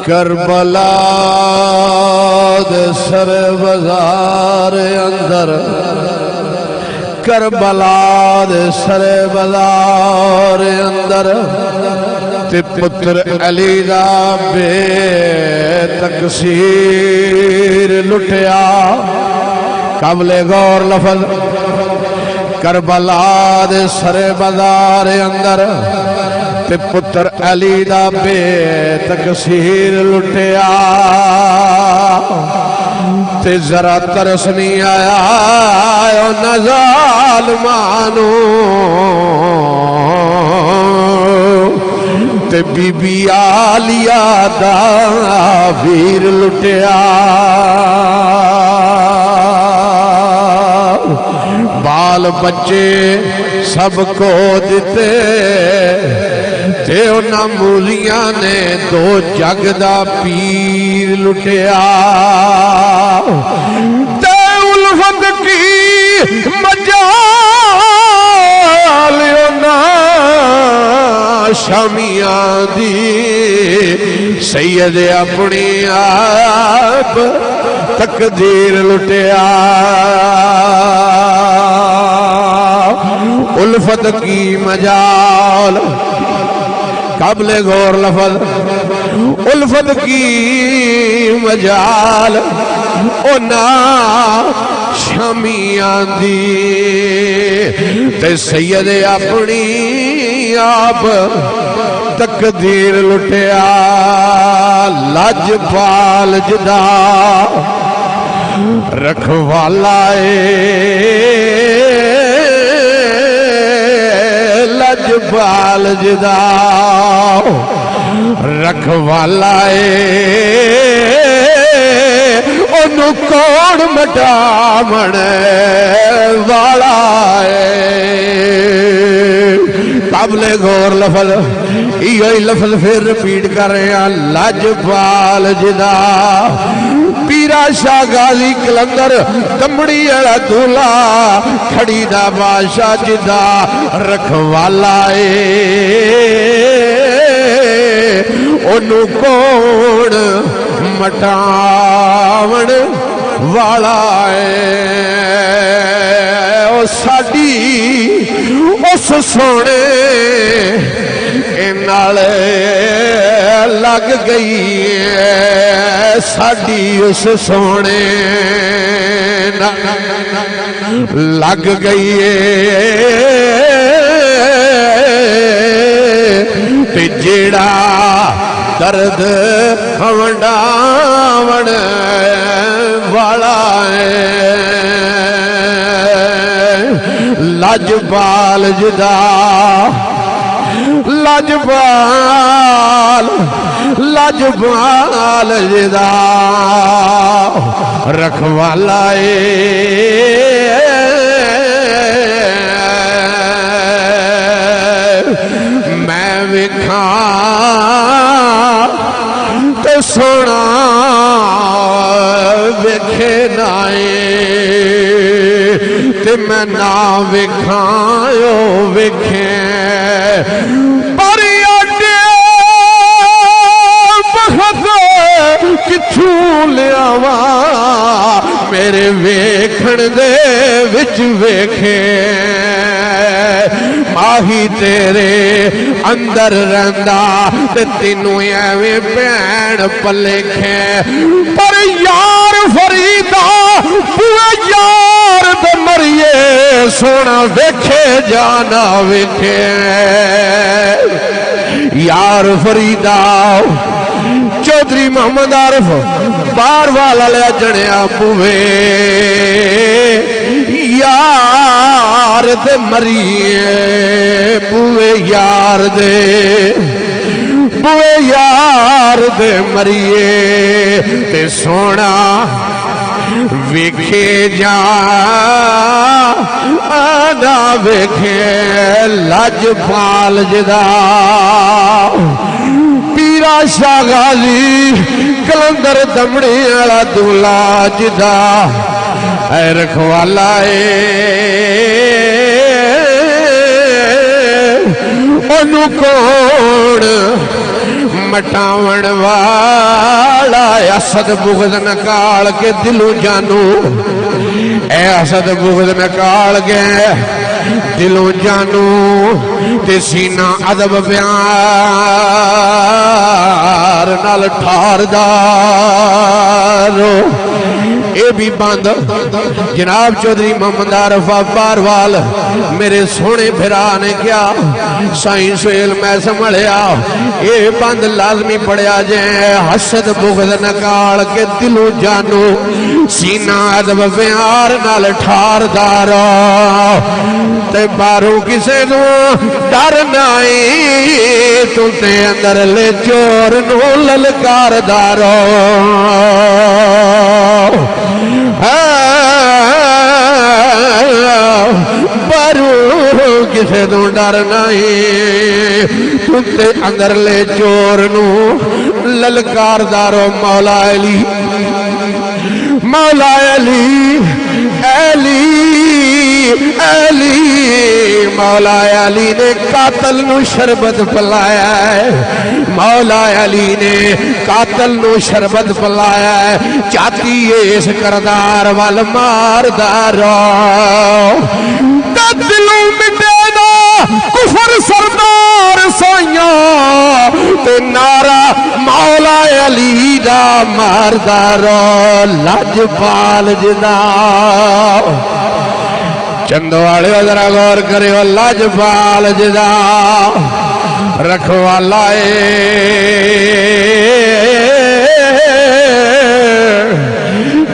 کربلا دے سر بازار اندر، کربلا دے سر بازار اندر تے پتر علی دا بے تقصیر لٹیا. قابل غور لفظ کربلا دے سر بازار اندر تے پتر علی دا بے تقصیر لٹیا. تے ذرا ترس نہیں آیا اُنہاں ظالمانو تے بی بی آلیہ دا ویر لٹیا. بال بچے سب کو دیتے تے انہاں مولیاں نے دو جگ دا پیر لٹیا. تے الفت کی مجال انہاں شامیاں دی سید اپنی آپ تقدیر لٹیا. الفت کی مجال قابل غور لفظ الفت کی مجال انہاں شامیاں دی تے سید اپنی آپ تقدیر لٹیا. لاجپال جدا رکھوالا لاجپال جدا رکھوالا انہوں کون مٹاون والا قابل غور لفظ یہی لفظ پھر ریپیٹ کر رہے ہیں. لاجپال جدا پیرا شاہ غازی کلندر دمڑی اڑا دولا کھڑی دا بادشاہ جدا رکھوالا انہوں کون مٹاون والا او ساڈی اس سونے نالے لگ گئی ساڈی اس سونے لگ گئی تے جیڑا درد ہونڈاون والا لاجپال جدا لاجپال لاجپال جدا رکھوالا میں وکھاں تے سونا وکھے نائے تے میں نہ وکھایو وکھیں پر اڈے بخت کتھوں لیاواں میرے ویکھن دے وچ ویکھیں ماہی تیرے اندر رہندا تے تینوں ایویں بھین پلکھیں پر یار فریدا پوے یار دے مریے سونا ویکھے جانا ویکھے یار فریدا چودھری محمد عارف بار والا لیا جنیا پوے یار دے مریے پوے یار دے مریے تے سونا ویکھے جا آنا ویکھے لاجپال جدا پیرا شاہ غازی کلندر دمڑی والا دولا جدا اے رکھوالا اونوں کون مٹاون والا اسد بغض نکال کے دلوں جانو اے اسد بغض نکال کے دلوں جانو تے سینہ ادب پیار نال ٹھار دارو اے بھی بند جناب چودھری محمد عارف باروال میرے سونے بھرا نے کیا سائیں سہیل میں سنبھالیا اے بند لازمی پڑیا جائے حسد بغض نکال کے دلوں جانو سینہ ادب پیار نال ٹھار دارو تے بارو کسے نو ڈر نائی تو تے اندر لے چور نو للکار دارو بارو کسے نو ڈر نائی تو تے اندر لے چور نو للکار دارو مولا علی مولا علی علی علی مولا علی نے قاتل نو شربت پلایا ہے مولا علی نے قاتل نو شربت پلایا ہے چاہتی اس کردار وال مار دارو دلوں مٹینا کفر سردار سائیاں تے نعرہ مولا علی دا مار دارو لاجپال جدا چندوالے ذرا غور کرے لاجپال جدا رکھوالا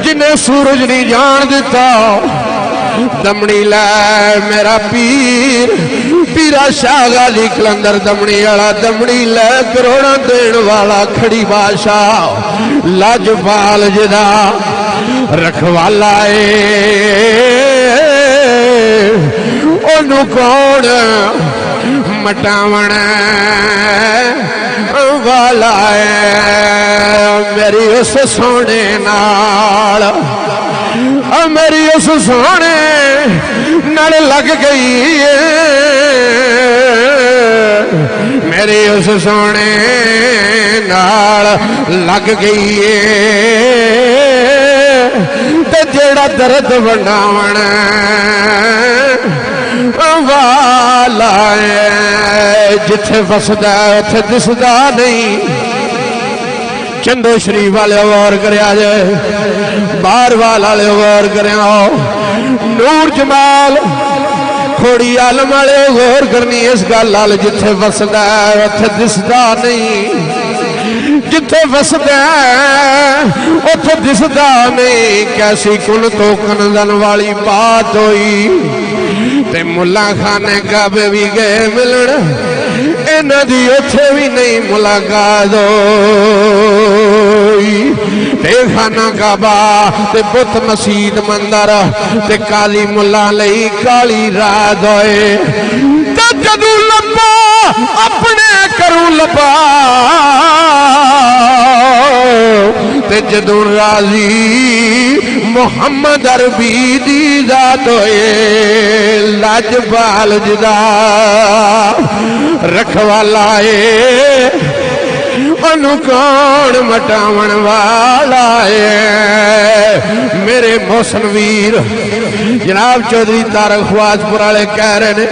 جنہیں سورج نہیں جان دیتا دمڑی لے میرا پیر پیرا شاہ غازی کلندر دمڑی والا دمڑی لے کروڑا دین والا کھڑی بادشاہ لاجپال جدا رکھوالا اونوں کون مٹاون والا میری اس سونے نال میری اس سونے نال لگ گئی میری اس سونے نال لگ گئی تے جیڑا درد بناون والا جتھے وسدا اتھے دسدا نہیں چندو شریف والے غور کریا جائے باروال والے غور کریا نور جمال کھوڑی عالم والے غور کرنی اس گل لال جتھے وسدا اتھے دسدا نہیں جتھے وسدا اتھے دسدا نہیں کیسی کن تو کنزن والی بات ہوئی تے ملا خانے کعبے بھی گئے ملن اینا دی اتھے بھی نہیں ملاقات ہوئی تے خانہ کعبہ تے بت مسجد مندر تے کالی ملا لئی کالی رات ہوئے تے جدو لبا اپنے کروں لبا تے جدو راضی محمد عربی دی ذات ہوئے لاجپال جدا رکھوالا انہوں کون مٹاون والا میرے محسن ویر جناب چودھری تارک خواج پرالے کہہ رہے نے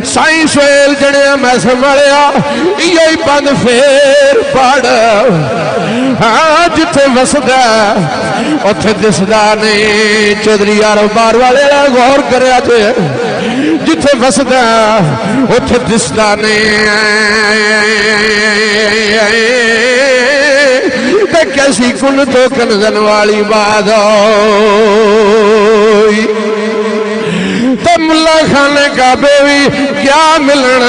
سائیں سہیل جڑیا میں سنبھالیا یہی بند پھیر پڑ ہاں جتھے وسدا اتھے دسدا نہیں چودھری یار بار والے غور کریا تے جتھے وسدا اتھے دسدا نہیں تے کیسی کن تو کنزن والی بات ہوئی تے ملا خانے کعبے بھی کیا ملنا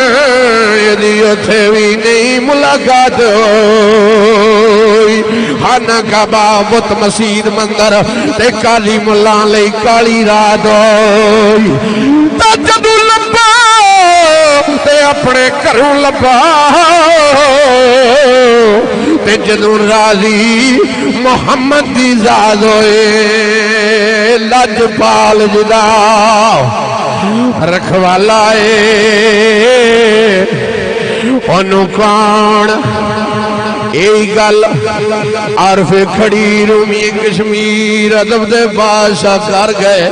یہ اتھے بھی نہیں ملاقات ہوئی خانہ کعبہ بت مسجد مندر تے کالی ملان لئی کالی رات ہوئی تے جدو لبا تے اپنے گھروں لبا تے جدو راضی محمد دی ذات ہوئے لجپال جدا رکھوالا انہوں کون یہی گل عارف کھڑی رومی کشمیر ادب دے بادشاہ کر گئے